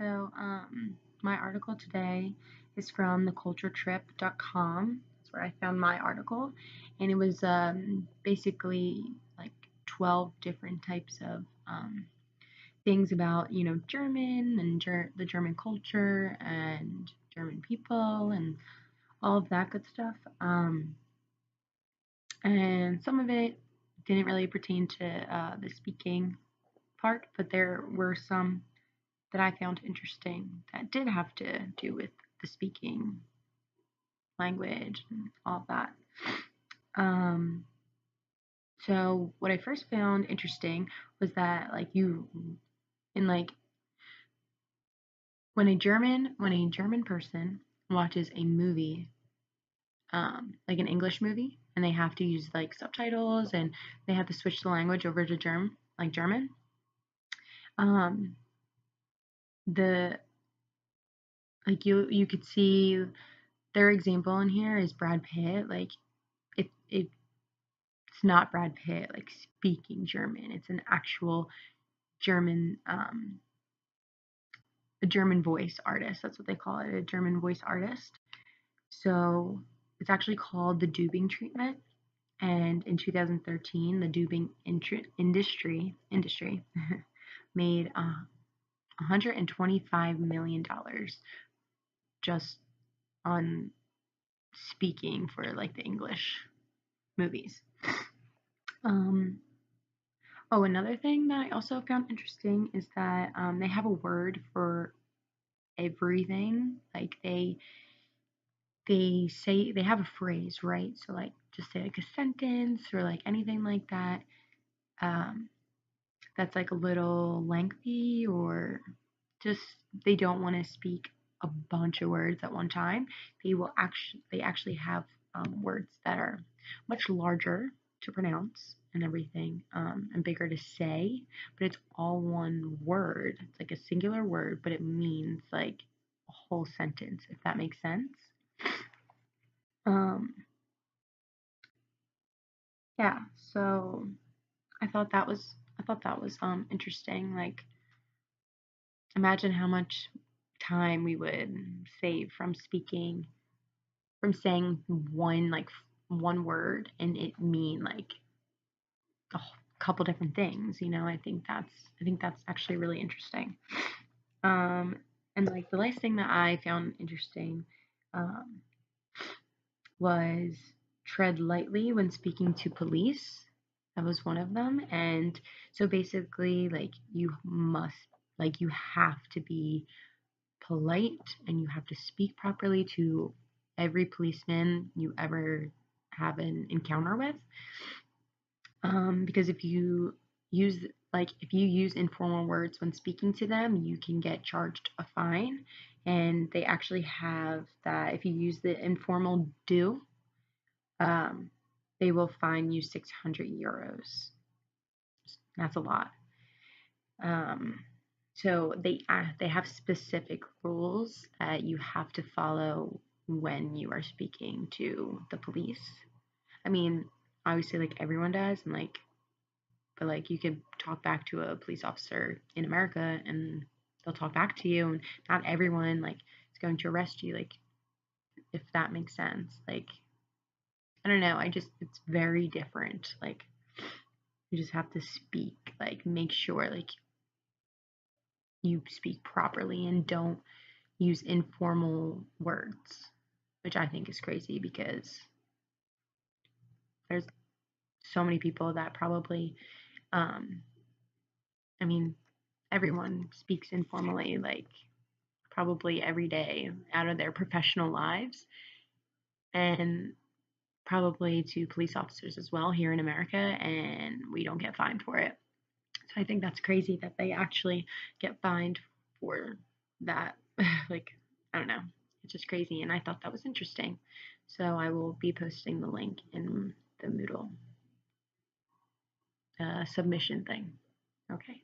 So, my article today is from theculturetrip.com. That's where I found my article, and it was basically like 12 different types of things about German and the German culture and German people and all of that good stuff. And some of it didn't really pertain to the speaking part, but there were some that I found interesting that did have to do with the speaking language and all of that. So what I first found interesting was that in like when a German person watches a movie, like an English movie, and they have to use like subtitles and they have to switch the language over to German. Um, the you could see their example in here is Brad Pitt. Like it's not Brad Pitt like speaking German. It's an actual German a German voice artist. That's what they call it, a German voice artist. So it's actually called the dubbing treatment. And in 2013, the dubbing industry made $125 million just on speaking for like the English movies. Oh, another thing that I also found interesting is that they have a word for everything. Like they say they have a phrase, right? So like just say like a sentence or like anything like that. Um, that's like a little lengthy or just they don't want to speak a bunch of words at one time. They actually have words that are much larger to pronounce and everything, and bigger to say, but it's all one word. It's like a singular word, but it means like a whole sentence, if that makes sense. Um, yeah, so I thought that was interesting. Like imagine how much time we would save from saying one word and it mean like a couple different things. I think that's actually really interesting. Um, and like the last thing that I found interesting um, was tread lightly when speaking to police. That was one of them. And so basically, you have to be polite and you have to speak properly to every policeman you ever have an encounter with. Because use if you use informal words when speaking to them, you can get charged a fine. And they actually have that if you use the informal do, um, they will fine you 600 euros. That's a lot. Um, so they have specific rules that you have to follow when you are speaking to the police. I mean, obviously, like everyone does, but like you could talk back to a police officer in America, and they'll talk back to you, and not everyone like is going to arrest you. Like, if that makes sense. Like, I don't know. It's very different. Like, you just have to speak. Like, make sure like you speak properly and don't use informal words, which I think is crazy because there's so many people that probably, um, I mean, everyone speaks informally, like probably every day out of their professional lives, and probably to police officers as well here in America, and we don't get fined for it. So I think that's crazy that they actually get fined for that. Like, I don't know. It's just crazy. And I thought that was interesting. So I will be posting the link in the Moodle submission thing. Okay.